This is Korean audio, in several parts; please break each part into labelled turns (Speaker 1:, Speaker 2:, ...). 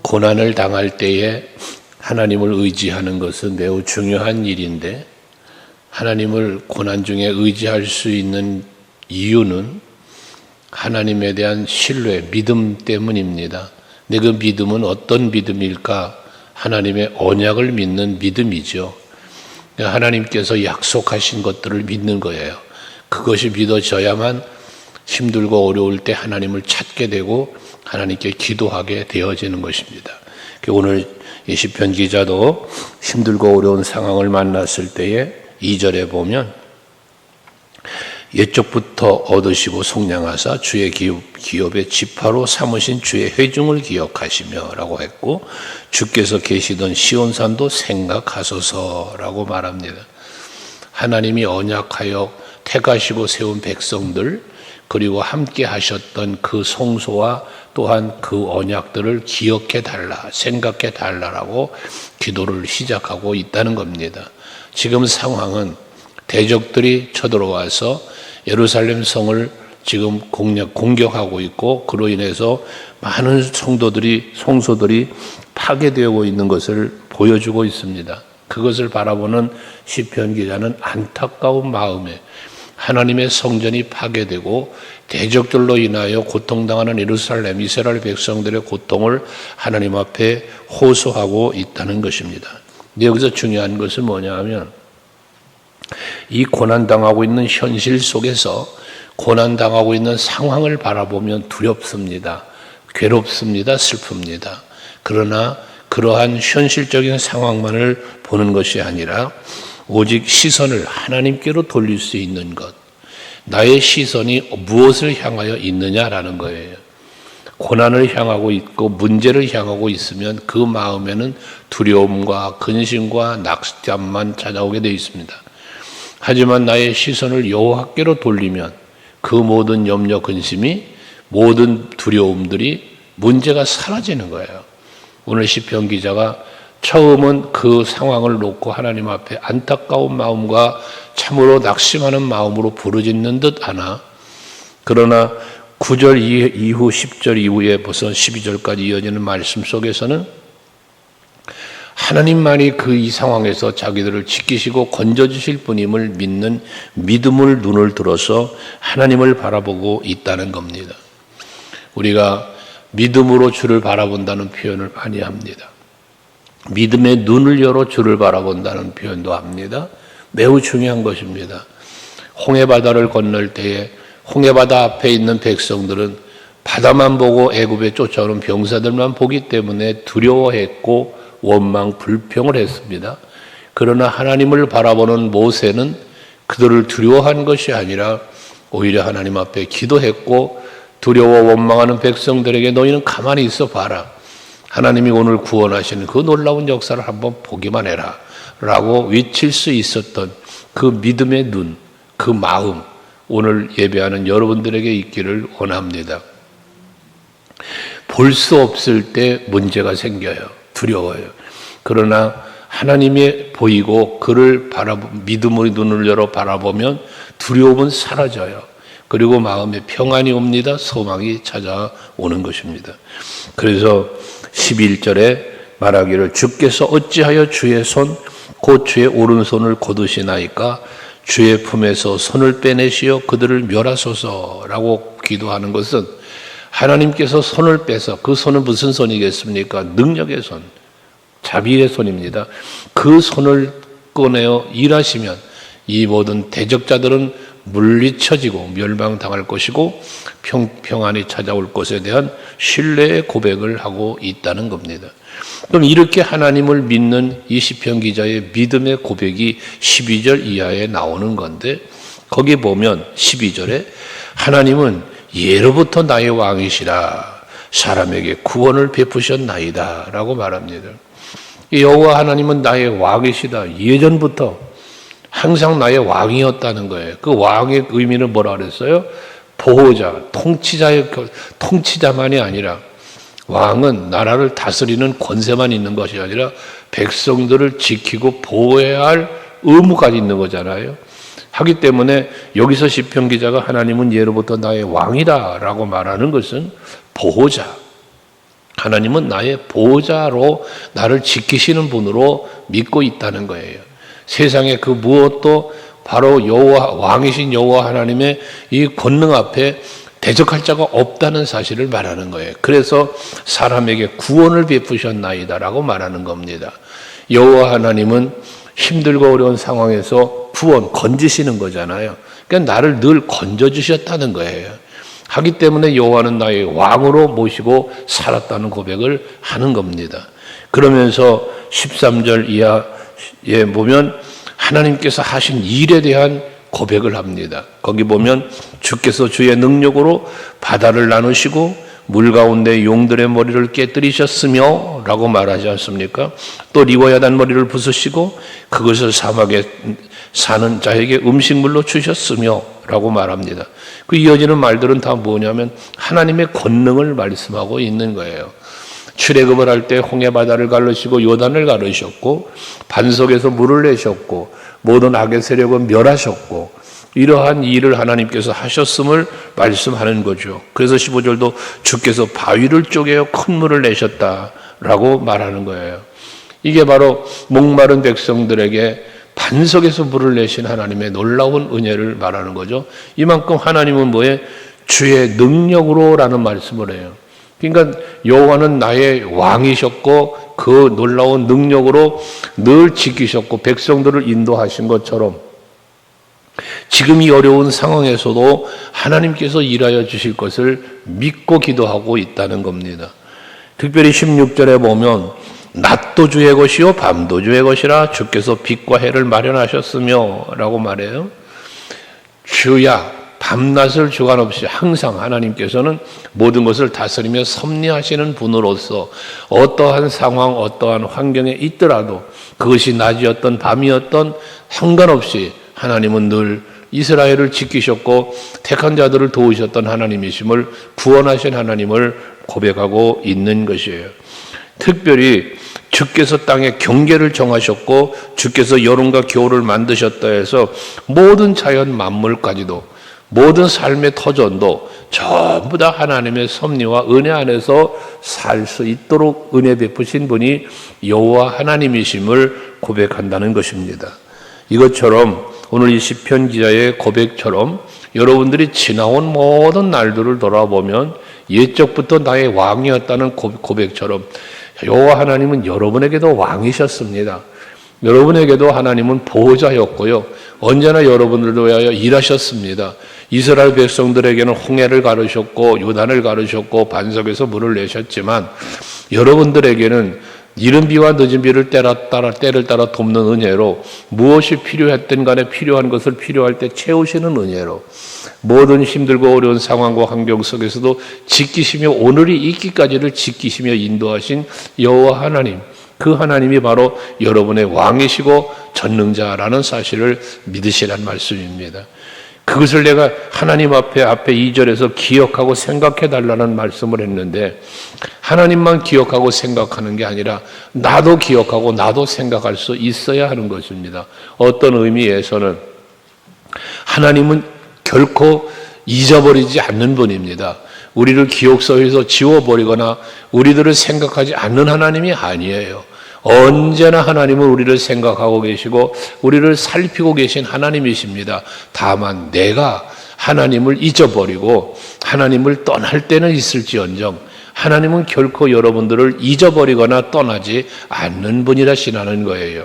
Speaker 1: 고난을 당할 때에 하나님을 의지하는 것은 매우 중요한 일인데, 하나님을 고난 중에 의지할 수 있는 이유는 하나님에 대한 신뢰, 믿음 때문입니다. 근데 그 믿음은 어떤 믿음일까? 하나님의 언약을 믿는 믿음이죠. 하나님께서 약속하신 것들을 믿는 거예요. 그것이 믿어져야만 힘들고 어려울 때 하나님을 찾게 되고 하나님께 기도하게 되어지는 것입니다. 오늘 이 시편 기자도 힘들고 어려운 상황을 만났을 때에 2절에 보면 옛적부터 얻으시고 속량하사 주의 기업의 지파로 삼으신 주의 회중을 기억하시며 라고 했고, 주께서 계시던 시온산도 생각하소서라고 말합니다. 하나님이 언약하여 택하시고 세운 백성들, 그리고 함께 하셨던 그 성소와 또한 그 언약들을 기억해 달라, 생각해 달라라고 기도를 시작하고 있다는 겁니다. 지금 상황은 대적들이 쳐들어와서 예루살렘 성을 지금 공격하고 있고, 그로 인해서 많은 성소들이 파괴되고 있는 것을 보여주고 있습니다. 그것을 바라보는 시편 기자는 안타까운 마음에 하나님의 성전이 파괴되고 대적들로 인하여 고통당하는 예루살렘 이스라엘 백성들의 고통을 하나님 앞에 호소하고 있다는 것입니다. 여기서 중요한 것은 뭐냐 하면, 이 고난당하고 있는 현실 속에서 고난당하고 있는 상황을 바라보면 두렵습니다. 괴롭습니다. 슬픕니다. 그러나 그러한 현실적인 상황만을 보는 것이 아니라 오직 시선을 하나님께로 돌릴 수 있는 것, 나의 시선이 무엇을 향하여 있느냐라는 거예요. 고난을 향하고 있고 문제를 향하고 있으면 그 마음에는 두려움과 근심과 낙담만 찾아오게 되어 있습니다. 하지만 나의 시선을 여호와께로 돌리면 그 모든 염려, 근심이, 모든 두려움들이, 문제가 사라지는 거예요. 오늘 시편 기자가 처음은 그 상황을 놓고 하나님 앞에 안타까운 마음과 참으로 낙심하는 마음으로 부르짖는 듯 하나, 그러나 9절 이후 10절 이후에 벌써 12절까지 이어지는 말씀 속에서는 하나님만이 이 상황에서 자기들을 지키시고 건져주실 분임을 믿는 믿음을 눈을 들어서 하나님을 바라보고 있다는 겁니다. 우리가 믿음으로 주를 바라본다는 표현을 많이 합니다. 믿음의 눈을 열어 주를 바라본다는 표현도 합니다. 매우 중요한 것입니다. 홍해바다를 건널 때에 홍해바다 앞에 있는 백성들은 바다만 보고 애굽에 쫓아오는 병사들만 보기 때문에 두려워했고 원망, 불평을 했습니다. 그러나 하나님을 바라보는 모세는 그들을 두려워한 것이 아니라 오히려 하나님 앞에 기도했고, 두려워 원망하는 백성들에게 너희는 가만히 있어 봐라. 하나님이 오늘 구원하시는 그 놀라운 역사를 한번 보기만 해라 라고 외칠 수 있었던 그 믿음의 눈, 그 마음, 오늘 예배하는 여러분들에게 있기를 원합니다. 볼 수 없을 때 문제가 생겨요. 두려워요. 그러나 하나님이 보이고 그를 믿음의 눈을 열어 바라보면 두려움은 사라져요. 그리고 마음에 평안이 옵니다. 소망이 찾아오는 것입니다. 그래서 11절에 말하기를 주께서 어찌하여 주의 손 곧 주의 오른손을 거두시나이까 주의 품에서 손을 빼내시어 그들을 멸하소서라고 기도하는 것은 하나님께서 손을 빼서, 그 손은 무슨 손이겠습니까? 능력의 손, 자비의 손입니다. 그 손을 꺼내어 일하시면 이 모든 대적자들은 물리쳐지고 멸망당할 것이고 평안이 찾아올 것에 대한 신뢰의 고백을 하고 있다는 겁니다. 그럼 이렇게 하나님을 믿는 이 시편 기자의 믿음의 고백이 12절 이하에 나오는 건데, 거기 보면 12절에 하나님은 예로부터 나의 왕이시라 사람에게 구원을 베푸셨나이다 라고 말합니다. 여호와 하나님은 나의 왕이시다. 예전부터 항상 나의 왕이었다는 거예요. 그 왕의 의미는 뭐라 그랬어요? 보호자, 통치자만이 아니라, 왕은 나라를 다스리는 권세만 있는 것이 아니라 백성들을 지키고 보호해야 할 의무가 있는 거잖아요. 하기 때문에 여기서 시편 기자가 하나님은 예로부터 나의 왕이다 라고 말하는 것은 보호자, 하나님은 나의 보호자로 나를 지키시는 분으로 믿고 있다는 거예요. 세상에 그 무엇도 바로 여호와 왕이신 여호와 하나님의 이 권능 앞에 대적할 자가 없다는 사실을 말하는 거예요. 그래서 사람에게 구원을 베푸셨나이다라고 말하는 겁니다. 여호와 하나님은 힘들고 어려운 상황에서 구원, 건지시는 거잖아요. 그러니까 나를 늘 건져주셨다는 거예요. 하기 때문에 여호와는 나의 왕으로 모시고 살았다는 고백을 하는 겁니다. 그러면서 13절 이하에 보면 하나님께서 하신 일에 대한 고백을 합니다. 거기 보면 주께서 주의 능력으로 바다를 나누시고 물 가운데 용들의 머리를 깨뜨리셨으며 라고 말하지 않습니까? 또 리워야단 머리를 부수시고 그것을 사막에 사는 자에게 음식물로 주셨으며 라고 말합니다. 그 이어지는 말들은 다 뭐냐면 하나님의 권능을 말씀하고 있는 거예요. 출애굽을 할 때 홍해 바다를 가르시고 요단을 가르셨고 반석에서 물을 내셨고 모든 악의 세력은 멸하셨고 이러한 일을 하나님께서 하셨음을 말씀하는 거죠. 그래서 15절도 주께서 바위를 쪼개어 큰 물을 내셨다라고 말하는 거예요. 이게 바로 목마른 백성들에게 반석에서 물을 내신 하나님의 놀라운 은혜를 말하는 거죠. 이만큼 하나님은 뭐에 주의 능력으로라는 말씀을 해요. 그러니까 여호와는 나의 왕이셨고 그 놀라운 능력으로 늘 지키셨고 백성들을 인도하신 것처럼 지금 이 어려운 상황에서도 하나님께서 일하여 주실 것을 믿고 기도하고 있다는 겁니다. 특별히 16절에 보면 낮도 주의 것이요 밤도 주의 것이라 주께서 빛과 해를 마련하셨으며 라고 말해요. 주야 밤낮을 주관없이 항상 하나님께서는 모든 것을 다스리며 섭리하시는 분으로서 어떠한 상황, 어떠한 환경에 있더라도 그것이 낮이었던 밤이었던 상관없이 하나님은 늘 이스라엘을 지키셨고 택한 자들을 도우셨던 하나님이심을 구원하신 하나님을 고백하고 있는 것이에요. 특별히 주께서 땅에 경계를 정하셨고 주께서 여름과 겨울을 만드셨다 해서 모든 자연 만물까지도 모든 삶의 터전도 전부 다 하나님의 섭리와 은혜 안에서 살 수 있도록 은혜 베푸신 분이 여호와 하나님이심을 고백한다는 것입니다. 이것처럼 오늘 이 시편 기자의 고백처럼 여러분들이 지나온 모든 날들을 돌아보면 옛적부터 나의 왕이었다는 고백처럼 여호와 하나님은 여러분에게도 왕이셨습니다. 여러분에게도 하나님은 보호자였고요. 언제나 여러분들을 위하여 일하셨습니다. 이스라엘 백성들에게는 홍해를 가르셨고 요단을 가르셨고 반석에서 물을 내셨지만 여러분들에게는 이른 비와 늦은 비를 때를 따라 돕는 은혜로 무엇이 필요했든 간에 필요한 것을 필요할 때 채우시는 은혜로 모든 힘들고 어려운 상황과 환경 속에서도 지키시며 오늘이 있기까지를 지키시며 인도하신 여호와 하나님, 그 하나님이 바로 여러분의 왕이시고 전능자라는 사실을 믿으시란 말씀입니다. 그것을 내가 하나님 앞에 2절에서 기억하고 생각해 달라는 말씀을 했는데 하나님만 기억하고 생각하는 게 아니라 나도 기억하고 나도 생각할 수 있어야 하는 것입니다. 어떤 의미에서는 하나님은 결코 잊어버리지 않는 분입니다. 우리를 기억서에서 지워버리거나 우리들을 생각하지 않는 하나님이 아니에요. 언제나 하나님은 우리를 생각하고 계시고 우리를 살피고 계신 하나님이십니다. 다만 내가 하나님을 잊어버리고 하나님을 떠날 때는 있을지언정 하나님은 결코 여러분들을 잊어버리거나 떠나지 않는 분이라시라는 거예요.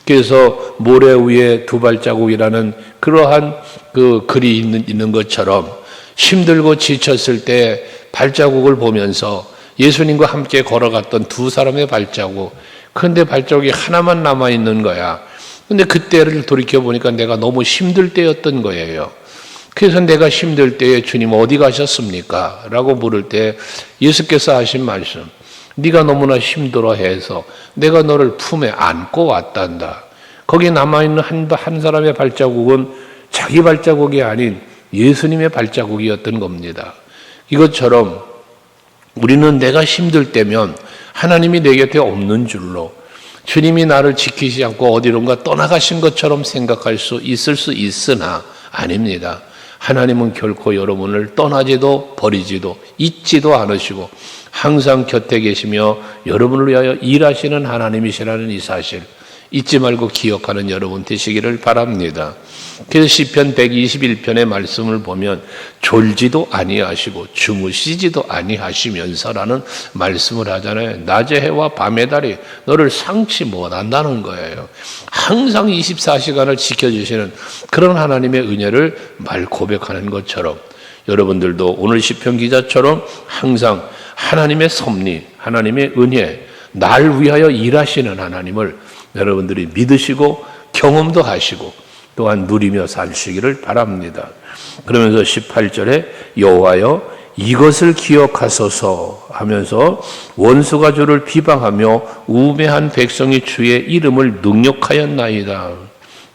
Speaker 1: 그래서 모래 위에 두 발자국이라는 그러한 그 글이 있는 것처럼 힘들고 지쳤을 때 발자국을 보면서 예수님과 함께 걸어갔던 두 사람의 발자국, 그런데 발자국이 하나만 남아있는 거야. 근데 그때를 돌이켜보니까 내가 너무 힘들 때였던 거예요. 그래서 내가 힘들 때에 주님 어디 가셨습니까? 라고 물을 때 예수께서 하신 말씀, 네가 너무나 힘들어해서 내가 너를 품에 안고 왔단다. 거기 남아있는 한 사람의 발자국은 자기 발자국이 아닌 예수님의 발자국이었던 겁니다. 이것처럼 우리는 내가 힘들 때면 하나님이 내 곁에 없는 줄로 주님이 나를 지키지 않고 어디론가 떠나가신 것처럼 생각할 수 있을 수 있으나 아닙니다. 하나님은 결코 여러분을 떠나지도 버리지도 잊지도 않으시고 항상 곁에 계시며 여러분을 위하여 일하시는 하나님이시라는 이 사실 잊지 말고 기억하는 여러분 되시기를 바랍니다. 그래서 시편 121편의 말씀을 보면 졸지도 아니하시고 주무시지도 아니하시면서라는 말씀을 하잖아요. 낮의 해와 밤의 달이 너를 상치 못한다는 거예요. 항상 24시간을 지켜주시는 그런 하나님의 은혜를 말 고백하는 것처럼 여러분들도 오늘 시편 기자처럼 항상 하나님의 섭리, 하나님의 은혜, 날 위하여 일하시는 하나님을 여러분들이 믿으시고 경험도 하시고 또한 누리며 사시기를 바랍니다. 그러면서 18절에 여호와여 이것을 기억하소서 하면서 원수가 주를 비방하며 우매한 백성이 주의 이름을 능욕하였나이다.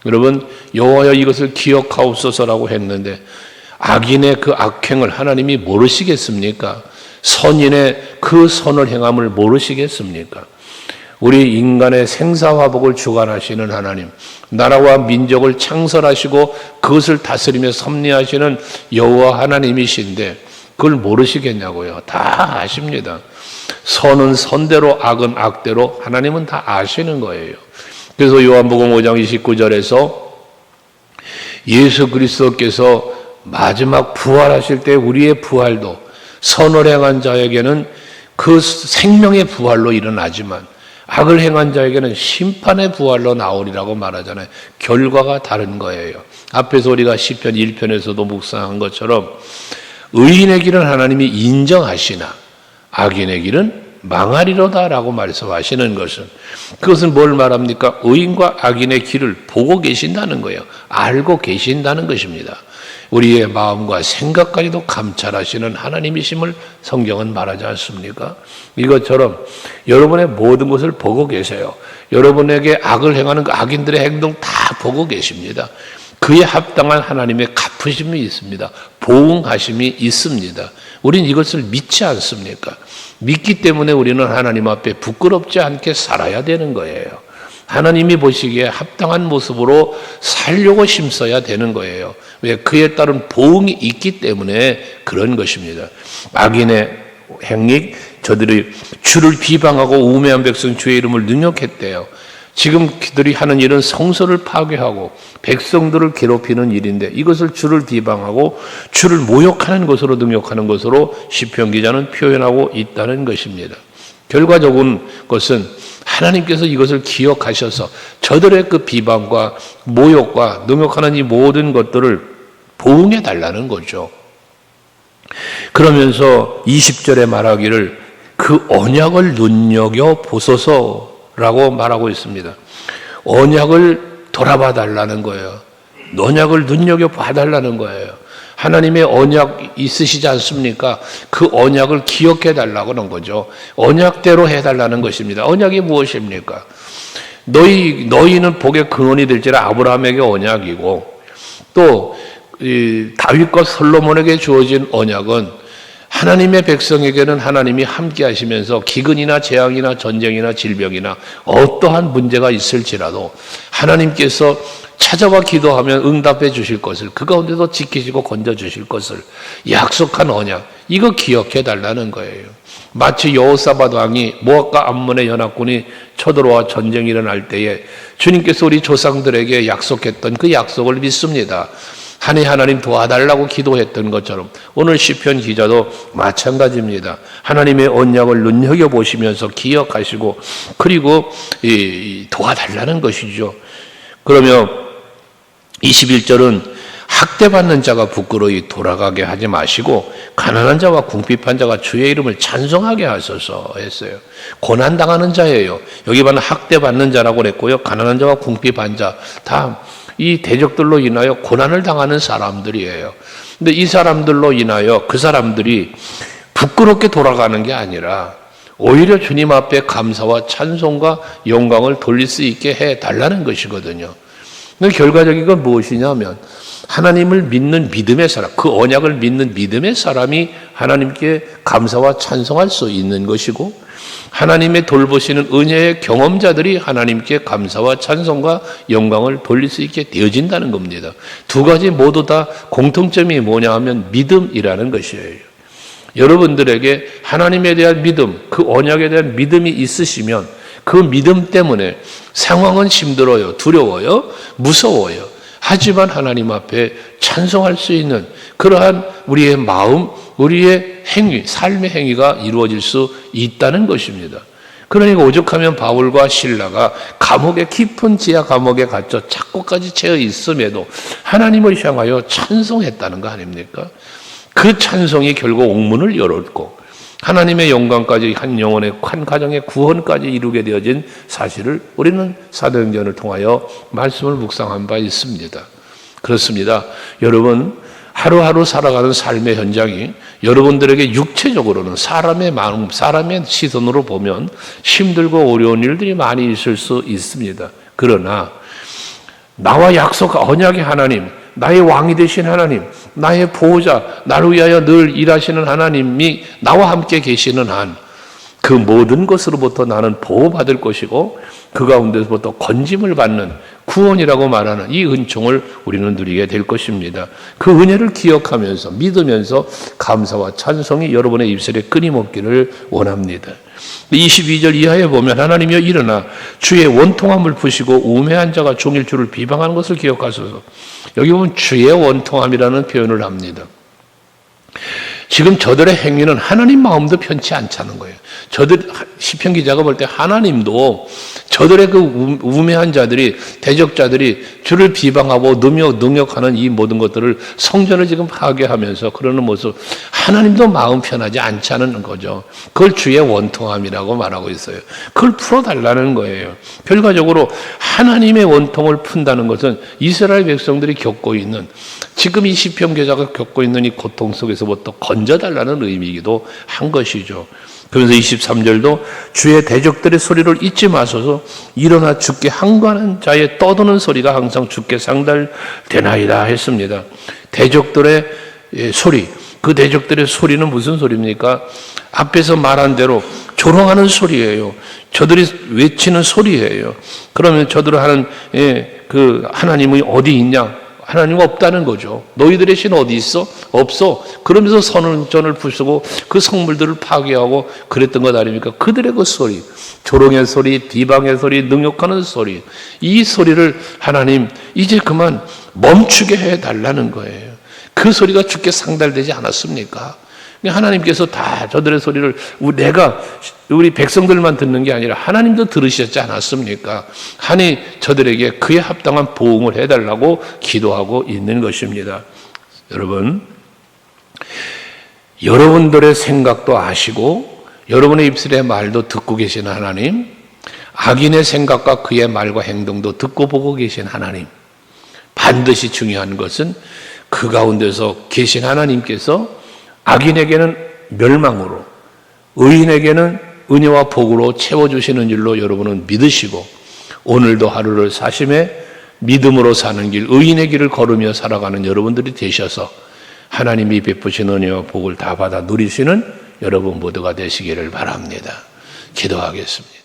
Speaker 1: 여러분 여호와여 이것을 기억하옵소서라고 했는데 악인의 그 악행을 하나님이 모르시겠습니까? 선인의 그 선을 행함을 모르시겠습니까? 우리 인간의 생사화복을 주관하시는 하나님, 나라와 민족을 창설하시고 그것을 다스리며 섭리하시는 여호와 하나님이신데 그걸 모르시겠냐고요. 다 아십니다. 선은 선대로 악은 악대로 하나님은 다 아시는 거예요. 그래서 요한복음 5장 29절에서 예수 그리스도께서 마지막 부활하실 때 우리의 부활도 선을 행한 자에게는 그 생명의 부활로 일어나지만 악을 행한 자에게는 심판의 부활로 나오리라고 말하잖아요. 결과가 다른 거예요. 앞에서 우리가 시편 1편에서도 묵상한 것처럼 의인의 길은 하나님이 인정하시나 악인의 길은 망하리로다라고 말씀하시는 것은 그것은 뭘 말합니까? 의인과 악인의 길을 보고 계신다는 거예요. 알고 계신다는 것입니다. 우리의 마음과 생각까지도 감찰하시는 하나님이심을 성경은 말하지 않습니까? 이것처럼 여러분의 모든 것을 보고 계세요. 여러분에게 악을 행하는 그 악인들의 행동 다 보고 계십니다. 그에 합당한 하나님의 갚으심이 있습니다. 보응하심이 있습니다. 우린 이것을 믿지 않습니까? 믿기 때문에 우리는 하나님 앞에 부끄럽지 않게 살아야 되는 거예요. 하나님이 보시기에 합당한 모습으로 살려고 힘써야 되는 거예요. 왜? 그에 따른 보응이 있기 때문에 그런 것입니다. 악인의 행위, 저들이 주를 비방하고 우매한 백성 주의 이름을 능욕했대요. 지금 그들이 하는 일은 성소를 파괴하고 백성들을 괴롭히는 일인데 이것을 주를 비방하고 주를 모욕하는 것으로 능욕하는 것으로 시편 기자는 표현하고 있다는 것입니다. 결과적인 것은 하나님께서 이것을 기억하셔서 저들의 그 비방과 모욕과 능욕하는 이 모든 것들을 보응해 달라는 거죠. 그러면서 20절에 말하기를 그 언약을 눈여겨 보소서라고 말하고 있습니다. 언약을 돌아봐 달라는 거예요. 언약을 눈여겨 봐달라는 거예요. 하나님의 언약 있으시지 않습니까? 그 언약을 기억해 달라고 하는 거죠. 언약대로 해달라는 것입니다. 언약이 무엇입니까? 너희는 복의 근원이 될지라 아브라함에게 언약이고 또 다윗과 솔로몬에게 주어진 언약은 하나님의 백성에게는 하나님이 함께 하시면서 기근이나 재앙이나 전쟁이나 질병이나 어떠한 문제가 있을지라도 하나님께서 찾아와 기도하면 응답해 주실 것을 그 가운데도 지키시고 건져 주실 것을 약속한 언약 이거 기억해 달라는 거예요. 마치 여호사밧 왕이 모압과 암몬의 연합군이 쳐들어와 전쟁이 일어날 때에 주님께서 우리 조상들에게 약속했던 그 약속을 믿습니다. 하나님 도와달라고 기도했던 것처럼 오늘 시편 기자도 마찬가지입니다. 하나님의 언약을 눈여겨보시면서 기억하시고 그리고 도와달라는 것이죠. 그러면 21절은 학대받는 자가 부끄러이 돌아가게 하지 마시고 가난한 자와 궁핍한 자가 주의 이름을 찬송하게 하소서 했어요. 고난당하는 자예요. 여기 보면 학대받는 자라고 그랬고요. 가난한 자와 궁핍한 자 다 이 대적들로 인하여 고난을 당하는 사람들이에요. 근데 이 사람들로 인하여 그 사람들이 부끄럽게 돌아가는 게 아니라 오히려 주님 앞에 감사와 찬송과 영광을 돌릴 수 있게 해달라는 것이거든요. 결과적인 건 무엇이냐면 하나님을 믿는 믿음의 사람, 그 언약을 믿는 믿음의 사람이 하나님께 감사와 찬송할 수 있는 것이고, 하나님의 돌보시는 은혜의 경험자들이 하나님께 감사와 찬송과 영광을 돌릴 수 있게 되어진다는 겁니다. 두 가지 모두 다 공통점이 뭐냐 하면 믿음이라는 것이에요. 여러분들에게 하나님에 대한 믿음, 그 언약에 대한 믿음이 있으시면 그 믿음 때문에 상황은 힘들어요, 두려워요, 무서워요. 하지만 하나님 앞에 찬송할 수 있는 그러한 우리의 마음, 우리의 행위, 삶의 행위가 이루어질 수 있다는 것입니다. 그러니까 오죽하면 바울과 실라가 감옥의 깊은 지하 감옥에 갇혀 착고까지 채어 있음에도 하나님을 향하여 찬송했다는 거 아닙니까? 그 찬송이 결국 옥문을 열었고 하나님의 영광까지 한 영혼의 한 가정의 구원까지 이루게 되어진 사실을 우리는 사도행전을 통하여 말씀을 묵상한 바 있습니다. 그렇습니다. 여러분, 하루하루 살아가는 삶의 현장이 여러분들에게 육체적으로는 사람의 마음, 사람의 시선으로 보면 힘들고 어려운 일들이 많이 있을 수 있습니다. 그러나 나와 약속 언약의 하나님, 나의 왕이 되신 하나님, 나의 보호자, 나를 위하여 늘 일하시는 하나님이 나와 함께 계시는 한 그 모든 것으로부터 나는 보호받을 것이고 그 가운데서부터 건짐을 받는 구원이라고 말하는 이 은총을 우리는 누리게 될 것입니다. 그 은혜를 기억하면서 믿으면서 감사와 찬송이 여러분의 입술에 끊임없기를 원합니다. 22절 이하에 보면 하나님이여 일어나 주의 원통함을 푸시고 우매한 자가 종일 주를 비방하는 것을 기억하소서. 여기 보면 주의 원통함이라는 표현을 합니다. 지금 저들의 행위는 하나님 마음도 편치 않다는 거예요. 시편 기자가 볼 때 하나님도 저들의 그 우매한 자들이, 대적자들이 주를 비방하고 능욕하는 이 모든 것들을 성전을 지금 파괴하면서 그러는 모습, 하나님도 마음 편하지 않다는 거죠. 그걸 주의 원통함이라고 말하고 있어요. 그걸 풀어달라는 거예요. 결과적으로 하나님의 원통을 푼다는 것은 이스라엘 백성들이 겪고 있는, 지금 이 시편 기자가 겪고 있는 이 고통 속에서부터 건져달라는 의미이기도 한 것이죠. 그래서 23절도 주의 대적들의 소리를 잊지 마소서. 일어나 주께 항거하는 자의 떠드는 소리가 항상 주께 상달되나이다 했습니다. 대적들의 소리, 그 대적들의 소리는 무슨 소리입니까? 앞에서 말한 대로 조롱하는 소리예요. 저들이 외치는 소리예요. 그러면 저들을 하는 그 하나님이 어디 있냐? 하나님 없다는 거죠. 너희들의 신 어디 있어? 없어. 그러면서 선전을 부수고 그 성물들을 파괴하고 그랬던 것 아닙니까? 그들의 그 소리, 조롱의 소리, 비방의 소리, 능욕하는 소리, 이 소리를 하나님 이제 그만 멈추게 해달라는 거예요. 그 소리가 주께 상달되지 않았습니까? 하나님께서 다 저들의 소리를 우리 백성들만 듣는 게 아니라 하나님도 들으셨지 않았습니까? 하니 저들에게 그에 합당한 보응을 해달라고 기도하고 있는 것입니다. 여러분, 여러분들의 생각도 아시고 여러분의 입술의 말도 듣고 계신 하나님, 악인의 생각과 그의 말과 행동도 듣고 보고 계신 하나님, 반드시 중요한 것은 그 가운데서 계신 하나님께서 악인에게는 멸망으로, 의인에게는 은혜와 복으로 채워주시는 줄로 여러분은 믿으시고 오늘도 하루를 사심에 믿음으로 사는 길, 의인의 길을 걸으며 살아가는 여러분들이 되셔서 하나님이 베푸신 은혜와 복을 다 받아 누리시는 여러분 모두가 되시기를 바랍니다. 기도하겠습니다.